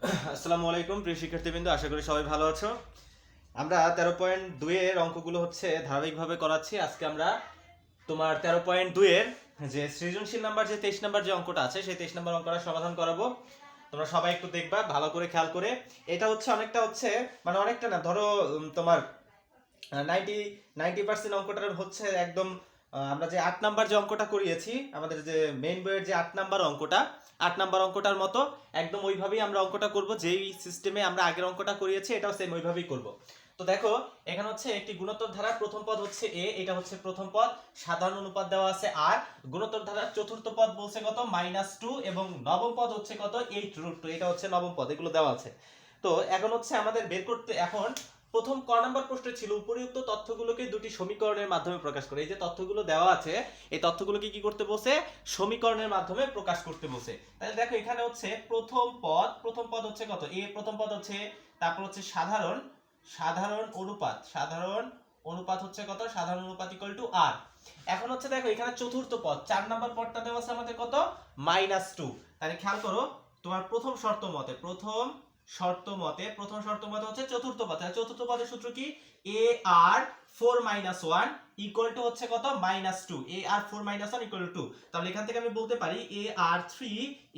আসসালামু আলাইকুম প্রিয় শিক্ষার্থীবৃন্দ, আশা করি সবাই ভালো আছো। আমরা 13.2 এর অঙ্কগুলো ধারাবাহিকভাবে করাচ্ছি। আজকে আমরা তোমার 13.2 এর যে সৃজনশীল নাম্বার যে 23 নাম্বার যে অঙ্কটা আছে সেই 23 নাম্বার অঙ্কটা সমাধান করাবো। তোমরা সবাই একটু দেখবা, ভালো করে খেয়াল করে। এটা অনেকটা মানে অনেকটা না, ধরো তোমার 90% অঙ্কটার একদম আমরা যে 8 নাম্বার যে অঙ্কটা করিয়েছি, আমাদের যে মেইন বইয়ের যে 8 নাম্বার অঙ্কটা, 8 নাম্বার অঙ্কটার মতো একদম ওইভাবেই আমরা অঙ্কটা করব। যেই সিস্টেমে আমরা আগের অঙ্কটা করিয়েছি এটাও সেম ওইভাবেই করব। তো দেখো, এখানে একটি গুণোত্তর ধারার প্রথম পদ এটা প্রথম পদ, সাধারণ অনুপাত দেওয়া আছে আর গুণোত্তর ধারার চতুর্থ পদ বলছে কত -2 এবং নবম পদ কত 8√2, এটা নবম পদ, এগুলো দেওয়া আছে। তো এখন আমাদের বের করতে, এখন প্রথম ক নাম্বার প্রশ্ন ছিল উপরিউক্ত তথ্যগুলোকে দুটি সমীকরণের মাধ্যমে প্রকাশ করে। এই যে তথ্যগুলো দেওয়া আছে এই তথ্যগুলোকে কি করতে বলছে? সমীকরণের মাধ্যমে প্রকাশ করতে বলছে। তাহলে দেখো এখানে প্রথম পদ কত? প্রথম পদ তারপর সাধারণ অনুপাত কত? সাধারণ অনুপাত = r। এখন দেখো এখানে চতুর্থ পদ 4 নাম্বার পদটা দেওয়া আছে আমাদের কত? -2। তাহলে খেয়াল করো, তোমার প্রথম শর্ত মতে চতুর্থ পদ, চতুর্থ পদের সূত্র কি? ar4 - 1 কত? -2। ar4 - 1 2। তাহলে এখান থেকে আমি বলতে পারি ar3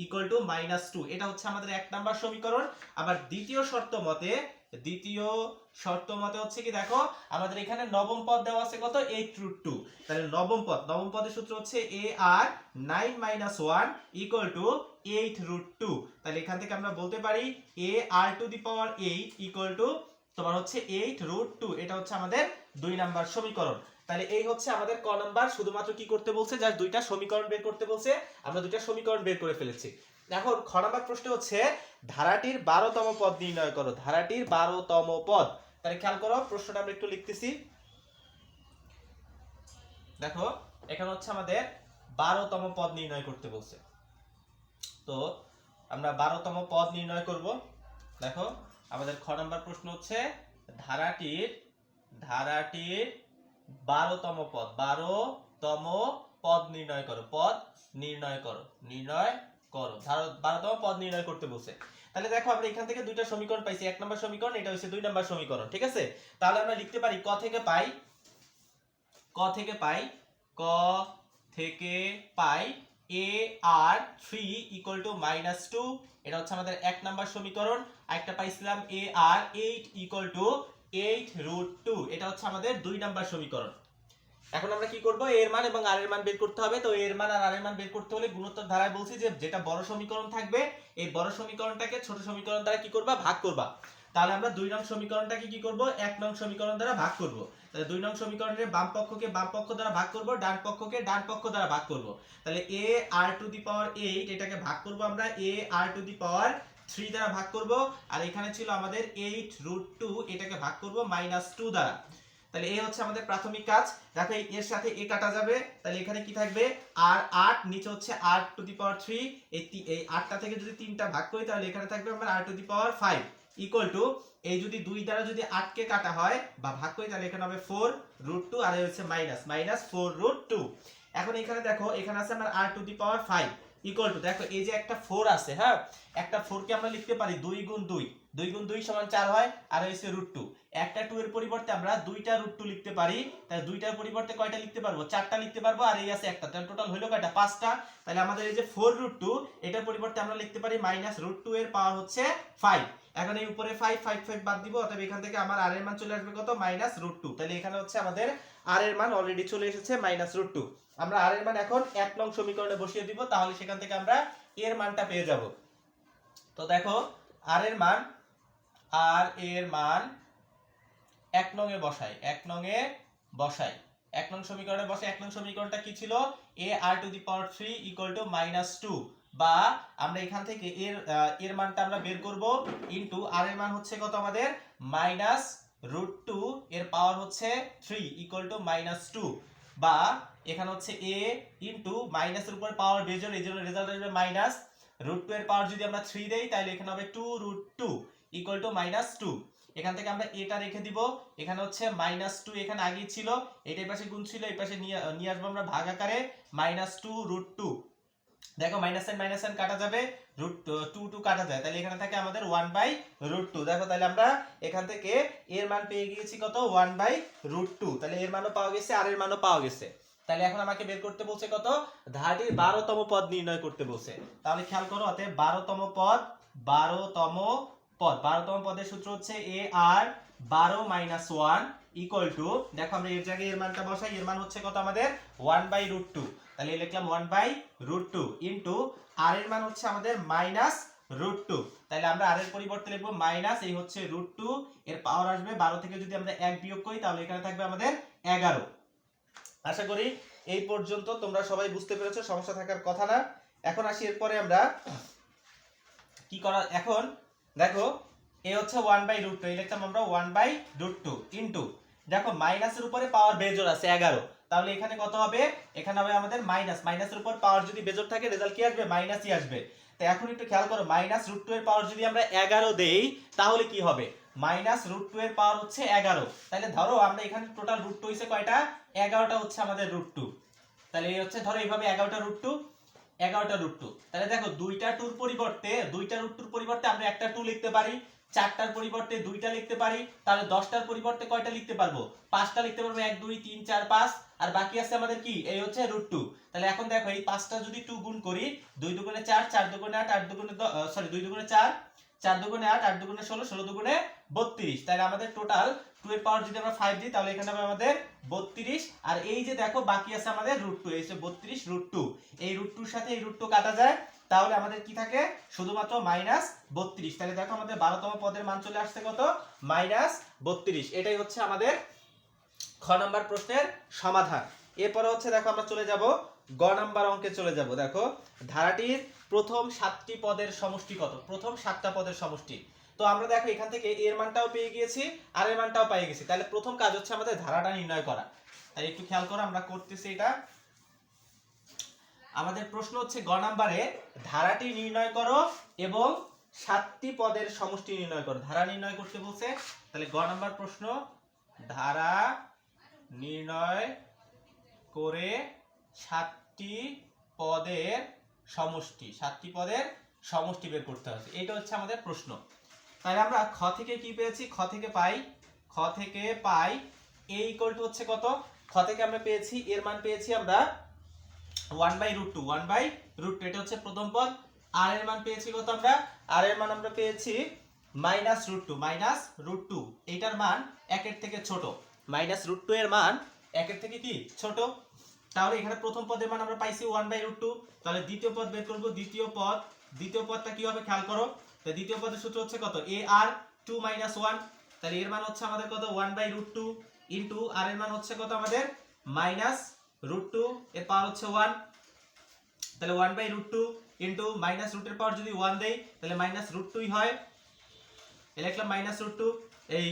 -2। এটা আমাদের 1 নাম্বার সমীকরণ। আবার দ্বিতীয় শর্ত মতে কি, দেখো আমাদের এখানে নবম পদ দেওয়া আছে কত? 8√2। তাহলে নবম পদের সূত্র ar9 - 1 8√2। তাহলে এখান থেকে আমরা বলতে পারি ar8 তোমার 8√2। এটা আমাদের 2 নাম্বার সমীকরণ। তাহলে এই আমাদের ক নাম্বার। শুধুমাত্র কি করতে বলছে? জাস্ট দুইটা সমীকরণ বের করতে বলছে। আমরা দুইটা সমীকরণ বের করে ফেলেছি। এখন খ নাম্বার প্রশ্ন ধারাটির 12তম পদ নির্ণয় করো। ধারাটির 12তম পদ। তাহলে খেয়াল করো, প্রশ্নটা আমরা একটু লিখতেছি। দেখো এখানে আমাদের 12তম পদ নির্ণয় করতে বলছে। তো আমরা 12তম পদ নির্ণয় করব। দেখো আমাদের খ নাম্বার প্রশ্ন ধারাটির 12তম পদ নির্ণয় করো। 12তম পদ নির্ণয় করতে বলছে। তাহলে দেখো আমরা এখান থেকে দুইটা সমীকরণ পাইছি। 1 নাম্বার সমীকরণ, এটা 2 নাম্বার সমীকরণ। ঠিক আছে, তাহলে আমরা লিখতে পারি ক থেকে পাই ar3 -2। এটা আমাদের 1 নাম্বার সমীকরণ। আরেকটা পাইছিলাম ar8 8√2। এটা আমাদের 2 নাম্বার সমীকরণ। এখন আমরা কি করব? এর মান এবং আর এর মান বের করতে হবে। তো এর মান আর আর এর মান বের করতে হলে গুণোত্তর ধারায় বলছি যে যেটা বড় সমীকরণ থাকবে এই বড় সমীকরণটাকে ছোট সমীকরণ দ্বারা কি করবা? ভাগ করবা। তাহলে আমরা 2 নং সমীকরণটাকে কি করব? 1 নং সমীকরণ দ্বারা ভাগ করব। তাহলে 2 নং সমীকরণের বাম পক্ষকে বাম পক্ষ দ্বারা ভাগ করব, ডান পক্ষকে ডান পক্ষ দ্বারা ভাগ করব। তাহলে ar8 এটাকে ভাগ করব আমরা ar3 দ্বারা ভাগ করব। আর এখানে ছিল আমাদের 8√2, এটাকে ভাগ করব -2 দ্বারা। তাহলে এই আমাদের প্রাথমিক কাজ। দেখো এর সাথে এ কাটা যাবে, তাহলে এখানে কি থাকবে? r8, নিচে r3। এই 8টা থেকে যদি 3টা ভাগ করি তাহলে এখানে থাকবে আমার r5 এই যদি 2 দ্বারা যদি 8 কে কাটা হয় বা ভাগ করি তাহলে এখানে হবে 4√2 আর এই -4√2। এখন এখানে দেখো এখানে আছে আমার r5 দেখো এই যে একটা 4 আছে, হ্যাঁ, একটা 4 কে আমরা লিখতে পারি 2 গুণ 2 = 4 হয়, আর √2। একটা 2 এর পরিবর্তে আমরা দুইটা √2 লিখতে পারি। তাহলে দুইটার পরিবর্তে কয়টা লিখতে পারবো? 4টা লিখতে পারবো। আর এই আছে একটা, তাহলে টোটাল হলো কয়টা? 5টা। তাহলে আমাদের এই যে 4√2 এটার পরিবর্তে আমরা লিখতে পারি -√2 এর পাওয়ার 5। এখন এই উপরে 5 বাদ দিব, অতএব এখান থেকে আমার আর এর মান চলে আসবে কত? -√2। তাহলে এখানে আমাদের আর এর মান অলরেডি চলে এসেছে -√2। আমরা আর এর মান এখন 1 নং সমীকরণে বসিয়ে দিব, তাহলে সেখান থেকে আমরা এর মানটা পেয়ে যাব। তো দেখো আর এর মান 1 নং এ বসাই, 1 নং সমীকরণে বসাই। 1 নং সমীকরণটা কি ছিল? ar3 -2, বা আমরা এখান থেকে এর মানটা আমরা বের করব ইনটু আর এর মান কত আমাদের? -√2 এর পাওয়ার 3 -2, বা এখানে a ইনটু মাইনাসের উপর পাওয়ার বেজোড়, এইজন্য রেজাল্ট আসবে -√2 এর পাওয়ার যদি আমরা 3 দেই তাহলে এখানে হবে 2√2 -2। এখান থেকে আমরা এটা রেখে দিব। এখানে -2 এখানে আগেই ছিল, এটার পাশে গুণ ছিল, এই পাশে নিয়ে আসবো আমরা ভাগ আকারে, -2√2 দেখো মাইনাস সাইন কাটা যাবে, √2 কাটা যায়, তাহলে এখানে থাকে আমাদের 1/√2। দেখো তাহলে আমরা এখান থেকে এর মান পেয়ে গিয়েছি কত 1/√2, তাহলে এর মানও পাওয়া গেছে আর এর মানও পাওয়া গেছে। তাহলে এখন আমাকে বের করতে বলছে কত, ধারাটির 12তম পদ নির্ণয় করতে বলছে। তাহলে খেয়াল করো, অতএব 12তম পদের সূত্র হচ্ছে a r 12 - 1 ইকুয়াল টু, দেখো আমরা এর জায়গায় এর মানটা বসাই, এর মান হচ্ছে কত আমাদের 1/√2, তাহলে লিখলাম 1/√2 ইনটু আর এর মান হচ্ছে আমাদের -√2, তাহলে আমরা আর এর পরিবর্তে লিখব মাইনাস, এই হচ্ছে √2, এর পাওয়ার আসবে 12 থেকে যদি আমরা 1 বিয়োগ করি তাহলে এখানে থাকবে আমাদের 11। আশা করি এই পর্যন্ত তোমরা সবাই বুঝতে পেরেছো, সমস্যা থাকার কথা না। এখন আসি এরপরে আমরা কি করা, এখন দেখো এ হচ্ছে 1/√2, এই লিখলাম আমরা 1/√2 ইনটু, দেখো মাইনাসের উপরে পাওয়ার বেজোড় আছে 11, তাহলে এখানে কত হবে, এখানে হবে আমাদের মাইনাসের উপর পাওয়ার যদি বেজোড় থাকে রেজাল্ট কি আসবে, মাইনাসই আসবে। তো এখন একটু খেয়াল করো, -√2 এর পাওয়ার যদি আমরা 11 দেই তাহলে কি হবে, -√2 এর পাওয়ার হচ্ছে 11, তাহলে ধরো আমরা এখানে টোটাল √2 হইছে কয়টা, 11টা হচ্ছে আমাদের √2, তাহলে এই হচ্ছে ধরো এইভাবে 11টা √2, তাহলে দেখো দুইটা √2 পরিবর্তে আমরা একটা 2 লিখতে পারি, 4টার পরিবর্তে 2টা লিখতে পারি, তাহলে 10টার পরিবর্তে কয়টা লিখতে পারবো, 5টা লিখতে পারবো, 1 2 3 4 5, আর বাকি আছে আমাদের কি, এই হচ্ছে √2। তাহলে এখন দেখো এই 5টা যদি 2 গুণ করি, 2 দুগুণে 4, 4 দুগুণে 8, 8 দুগুণে 2 দুগুণে 4, 4 দুগুণে 8, 8 দুগুণে 16, 16 দুগুণে 32, তাহলে আমাদের টোটাল 2 এর পাওয়ার যদি আমরা 5 দিই তাহলে এখানে হবে আমাদের 32, আর এই যে দেখো বাকি আছে আমাদের √2, এই যে 32 এই √2 সাথে এই √2 কাটা যায়, তাহলে আমাদের কি থাকে শুধুমাত্র -32। তাহলে দেখো আমাদের 12তম পদের মান চলে আসছে কত, -32। এটাই হচ্ছে আমাদের খ নাম্বার প্রশ্নের সমাধান। এরপরে হচ্ছে দেখো আমরা চলে যাব গ নাম্বার অঙ্কে চলে যাব। দেখো ধারাটির প্রথম 7টি পদের সমষ্টি কত, প্রথম 7টা পদের সমষ্টি। তো আমরা দেখো এখান থেকে এর মানটাও পেয়ে গিয়েছি আর এর মানটাও পেয়ে গেছি, তাহলে প্রথম কাজ হচ্ছে আমাদের ধারাটা নির্ণয় করা। তাই একটু খেয়াল করো, আমরা করতেছি এটা। আমাদের প্রশ্ন হচ্ছে গ নাম্বারে ধারাটি নির্ণয় করো এবং 7টি পদের সমষ্টি নির্ণয় করো। ধারা নির্ণয় করতে বলছে, তাহলে গ নাম্বার প্রশ্ন, ধারা নির্ণয় করে 7টি পদের সমষ্টি বের করতে হবে, এটা হচ্ছে আমাদের প্রশ্ন। তাহলে আমরা খ থেকে কি পেয়েছি, খ থেকে পাই a ইকুয়াল টু হচ্ছে কত, খ থেকে আমরা পেয়েছি এর মান পেয়েছি আমরা 1/√2, এটা হচ্ছে প্রথম পদ। আর এর মান পেয়েছি কত, আমরা পেয়েছি -√2, এইটার মান 1 এর থেকে ছোট, -√2 এর মান 1 এর থেকে কি ছোট, তাহলে এখানে প্রথম পদের মান আমরা পাইছি 1/√2, তাহলে দ্বিতীয় পদ বের করব। দ্বিতীয় পদটা কি হবে খেয়াল করো, তো দ্বিতীয় পদের সূত্র হচ্ছে কত, আর 2 - 1, তাহলে এর মান হচ্ছে আমাদের কত 1/√2 ইনটু আর এর মান হচ্ছে কত আমাদের -√2, এর পাওয়ার হচ্ছে 1, তাহলে 1/√2 ইনটু -√2 এর পাওয়ার যদি 1 দেই তাহলে -√2ই হয়, লিখলাম -√2, এই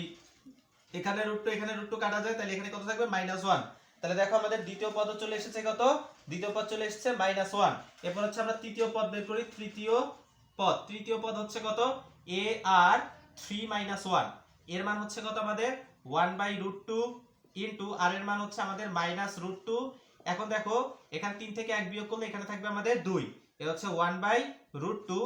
এখানে √2 কাটা যায়, তাহলে এখানে কত থাকবে -1। তাহলে দেখো আমাদের দ্বিতীয় পদ চলে এসেছে কত, দ্বিতীয় পদ চলে এসেছে -1। এরপর হচ্ছে আমরা তৃতীয় পদ বের করি, তৃতীয় পদ হচ্ছে কত, আর 3 - 1, এর মান হচ্ছে কত আমাদের 1/√2 ইনটু আর এর মান হচ্ছে আমাদের -√2। এখন দেখো এখানে 3 থেকে 1 বিয়োগ করলে এখানে থাকবে আমাদের 2, এটা হচ্ছে 1/√2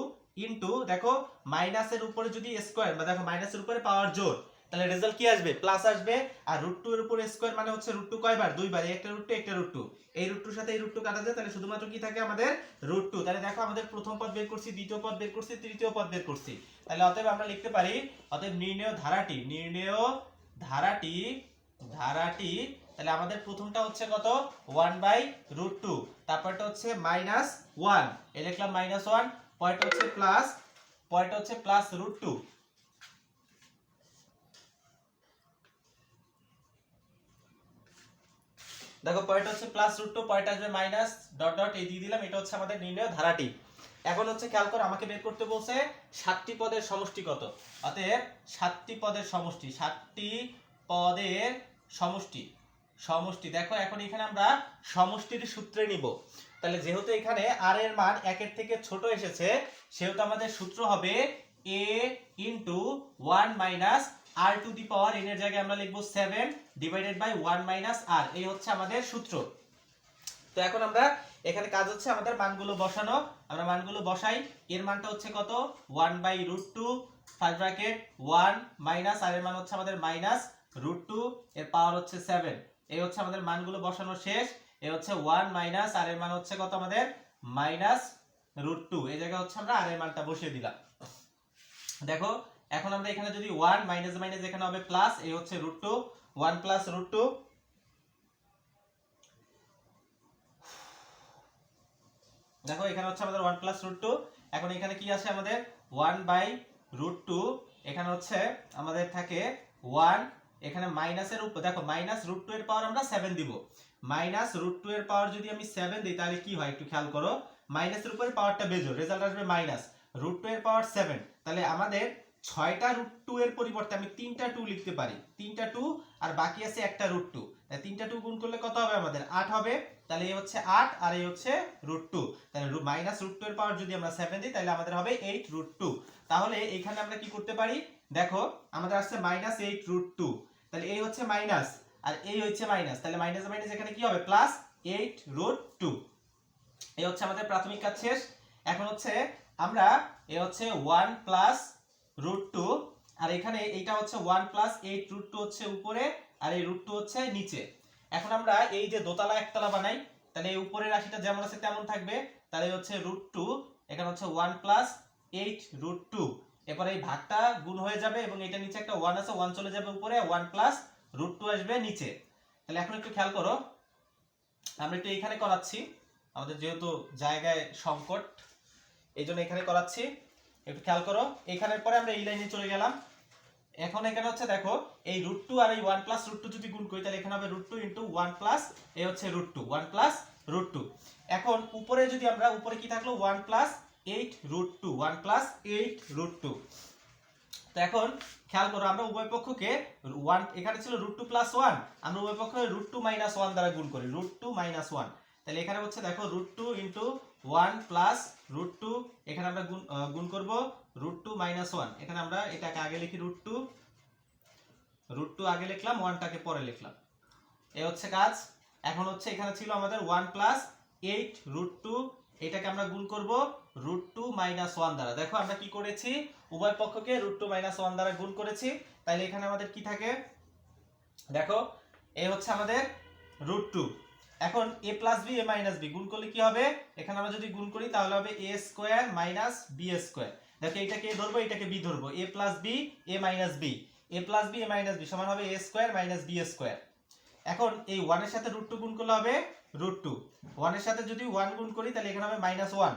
ইনটু দেখো মাইনাসের উপরে যদি স্কয়ার, বা দেখো মাইনাসের উপরে পাওয়ার জোর, তাহলে রেজাল্ট কি আসবে, প্লাস আসবে। আর √2 এর উপরে স্কয়ার মানে হচ্ছে √2 কয়বার, দুইবার, একটা √2 এই √2 সাথে এই √2 কাটা যায়, তাহলে শুধুমাত্র কি থাকে আমাদের √2। তাহলে দেখো আমাদের প্রথম পদ বের করছি, দ্বিতীয় পদ বের করছি, তৃতীয় পদ বের করছি, তাহলে অতএব আমরা লিখতে পারি, অতএব নির্ণেয় ধারাটি, তাহলে আমাদের প্রথমটা হচ্ছে কত 1/√2, তারপরটা হচ্ছে -1, এই লিখলাম -1, পরেরটা হচ্ছে +√2, দেখো পরেরটা হচ্ছে +√2, পরেরটা আসবে মাইনাস ডট ডট এই দিয়ে দিলাম, এটা হচ্ছে আমাদের নির্ণেয় ধারাটি। এখন হচ্ছে খেয়াল করো, আমাকে বের করতে বলছে 7টি পদের সমষ্টি কত, অতএব 7টি পদের সমষ্টি, দেখো এখন এখানে আমরা সমষ্টির সূত্রে নিব। তাহলে যেহেতু এখানে আর এর মান 1 এর থেকে ছোট এসেছে, সেহেতু আমাদের সূত্র হবে a * 1 - r to the power n এর জায়গায় আমরা লিখব 7 / 1 - r, এই হচ্ছে আমাদের সূত্র। তো এখন আমরা এখানে কাজ হচ্ছে আমাদের মানগুলো বসানো, আমরা মানগুলো বসাই। এর মানটা হচ্ছে কত 1/√2 5 ব্র্যাকেট 1 মাইনাস আর এর মান হচ্ছে আমাদের -√2 এর পাওয়ার হচ্ছে 7। এই হচ্ছে আমাদের মানগুলো বসানো শেষ। এই হচ্ছে 1 মাইনাস আর এর মান হচ্ছে কত আমাদের -√2। এই জায়গায় হচ্ছে আমরা আর এর মানটা বসিয়ে দিলাম। দেখো এখন আমরা এখানে যদি 1 মাইনাস মাইনাস এখানে হবে প্লাস, এই হচ্ছে √2 1 প্লাস √2। দেখো এখানে হচ্ছে আমাদের 1 প্লাস √2। এখন এখানে কি আসে আমাদের 1/√2, এখানে হচ্ছে আমাদের থাকে 1, এখানে মাইনাসের উপর দেখো -√2 এর পাওয়ার আমরা 7 দিব। -√2 এর পাওয়ার যদি আমি 7 দিই তাহলে কি হয় একটু খেয়াল করো, মাইনাসের উপরে পাওয়ারটা বেজো, রেজাল্ট আসবে -√2 এর পাওয়ার 7। তাহলে আমাদের 6টা √2 এর পরিবর্তে আমি 3টা 2 লিখতে পারি, 3টা 2 আর বাকি আছে একটা √2। তাহলে 3টা 2 গুণ করলে কত হবে আমাদের 8 হবে। তাহলে এই হচ্ছে 8 আর এই হচ্ছে √2। তাহলে -√2 এর পাওয়ার যদি আমরা 7 দিই তাহলে আমাদের হবে 8√2। তাহলে এখানে আমরা কি করতে পারি, দেখো আমাদের আসছে -8√2। তাহলে এই হচ্ছে মাইনাস আর এই হচ্ছে মাইনাস, তাহলে মাইনাস মাইনাস এখানে কি হবে প্লাস 8√2। এই হচ্ছে আমাদের প্রাথমিক কাজ শেষ। এখন হচ্ছে আমরা এই হচ্ছে 1 প্লাস √2 আর এখানে এইটা হচ্ছে 1 প্লাস 8√2 হচ্ছে উপরে আর এই √2 হচ্ছে নিচে। এখন আমরা এই যে দোতলা একতলা বানাই, তাহলে এই উপরের রাশিটা যেমন আছে তেমন থাকবে। তাহলে হচ্ছে √2, এখানে হচ্ছে 1 প্লাস 8√2, এরপর এই ভাগটা গুণ হয়ে যাবে এবং এটা নিচে একটা 1 আছে, 1 চলে যাবে উপরে, 1 প্লাস √2 আসবে নিচে। তাহলে এখন একটু খেয়াল করো, আমরা একটু এখানে করাচ্ছি, আমাদের যেহেতু জায়গায় সংকট এই জন্য এখানে করাচ্ছি, একটু খেয়াল করো। এখানের পরে আমরা এই লাইনে চলে গেলাম। এখন এখানে হচ্ছে দেখো এই √2 আর এই 1 প্লাস √2 যদি গুণ করি তাহলে এখানে হবে √2 ইনটু 1 প্লাস এই হচ্ছে √2 1 প্লাস √2। এখন উপরে যদি আমরা উপরে কি থাকলো 1 প্লাস 8√2 1 প্লাস 8√2। তো এখন খেয়াল করো আমরা উভয় পক্ষকে 1 এখানে ছিল √2 প্লাস 1, আমরা উভয় পক্ষকে √2 মাইনাস 1 দ্বারা গুণ করি, √2 মাইনাস 1। তাহলে এখানে হচ্ছে দেখো √2 ইনটু 1 প্লাস √2, এখানে আমরা গুণ করব √2 মাইনাস 1। এখানে আমরা এটাকে আগে লিখি √2 আগে লিখলাম, 1টাকে পরে লিখলাম। এই হচ্ছে কাজ। এখন হচ্ছে এখানে ছিল আমাদের 1 প্লাস 8√2, এটাকে আমরা গুণ করব √2 মাইনাস 1 দ্বারা। দেখো আমরা কি করেছি, উভয় পক্ষকে √2 মাইনাস 1 দ্বারা গুণ করেছি। তাহলে এখানে আমাদের কি থাকে, দেখো এই হচ্ছে আমাদের √2। এখন a plus b a minus b গুণ করলে কি হবে, এখানে আমরা যদি গুণ করি তাহলে হবে a square minus b square. দেখো এটাকে a ধরবো এটাকে b ধরবো, a plus b a minus b, a plus b a minus b সমান হবে a square minus b square. এখন এই 1 এর সাথে √2 গুণ করলে হবে √2, 1 এর সাথে যদি 1 গুণ করি তাহলে এখানে হবে -1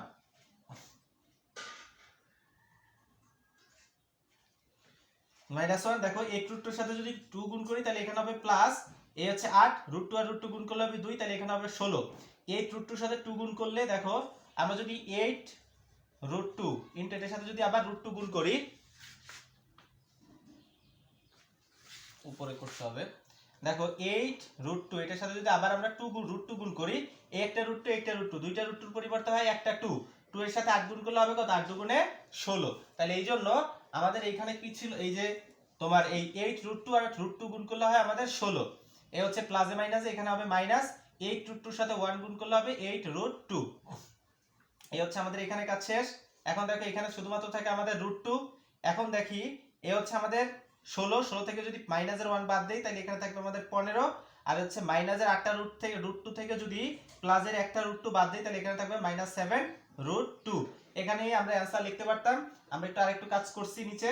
-1। দেখো 8√2 এর সাথে যদি 2 গুণ করি তাহলে এখানে হবে প্লাস, এই হচ্ছে 8, √2 আর √2 গুণ করলে হবে 2, তাহলে এখানে হবে 16। 8√2 এর সাথে 2 গুণ করলে দেখো আমরা যদি 8√2 ইনটু এর সাথে যদি আবার √2 গুণ করি, উপরে করতে হবে, দেখো 8√2 এটার সাথে যদি আবার আমরা √2 গুণ করি, একটা √2 একটা √2 দুইটা √2 এর পরিবর্তে হয় একটা 2, 2 এর সাথে 8 গুণ করলে হবে কত 8 দুগুণে 16। তাহলে এই জন্য আমাদের এইখানে কি ছিল, এই যে তোমার এই 8√2 আর √2 গুণ করলে হয় আমাদের 16। এই হচ্ছে প্লাসে মাইনাসে, এখানে হবে মাইনাস, 8√2 এর সাথে 1 গুণ করলে হবে 8√2। এই হচ্ছে আমাদের এখানে কাজ শেষ। এখন দেখো এখানে শুধুমাত্র থাকে আমাদের √2। এখন দেখি এই হচ্ছে আমাদের 16 থেকে যদি মাইনাসের 1 বাদ দেই তাহলে এখানে থাকবে আমাদের 15, আর হচ্ছে মাইনাসের 8টা √2 থেকে যদি প্লাসের একটা √2 বাদ দেই তাহলে এখানে থাকবে -7√2। এখানেই আমরা অ্যানসার লিখতে পারতাম। আমরা একটু আরেকটু কাজ করছি নিচে,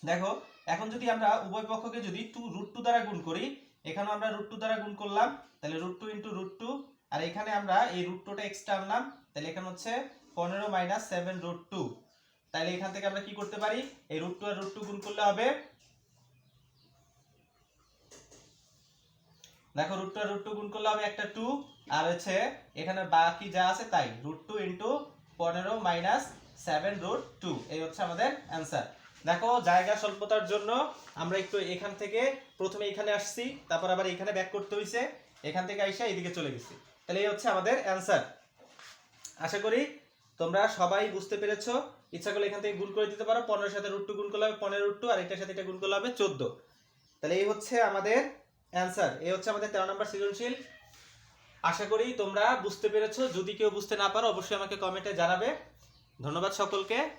দেখো এখন যদি আমরা উভয় পক্ষকে যদি √2 দ্বারা গুণ করি, এখানে আমরা √2 দ্বারা গুণ করলাম, তাহলে √2 ইনটু √2, আর এখানে আমরা এই √2টা এক্সট্রা আনলাম, তাহলে এখানে হচ্ছে 15 মাইনাস 7√2। তাহলে এখান থেকে আমরা কি করতে পারি, এই √2 আর √2 গুণ করলে হবে, দেখো √2 আর √2 গুণ করলে হবে একটা 2, আর হচ্ছে এখানে বাকি যা আছে তাই, √2 ইনটু 15 মাইনাস 7√2। এই হচ্ছে আমাদের অ্যানসার। দেখো জায়গা স্বল্পতার জন্য আমরা একটু এখান থেকে প্রথমে এখানে আসছি, তারপর আবার এখানে ব্যাক করতে হইছে, এখান থেকে আইসা এদিকে চলে গেছি। তাহলে এই হচ্ছে আমাদের অ্যানসার। আশা করি তোমরা সবাই বুঝতে পেরেছো। ইচ্ছা করলে এখান থেকে গুণ করে দিতে পারো, 15 এর সাথে √2 গুণ করলে হবে 15√2, আর এটার সাথে এটা গুণ করলে হবে 14। তাহলে এই হচ্ছে আমাদের অ্যানসার। এই হচ্ছে আমাদের 13 নম্বর সৃজনশীল। আশা করি তোমরা বুঝতে পেরেছো। যদি কেউ বুঝতে না পারো অবশ্যই আমাকে কমেন্টে জানাবে। ধন্যবাদ সকলকে।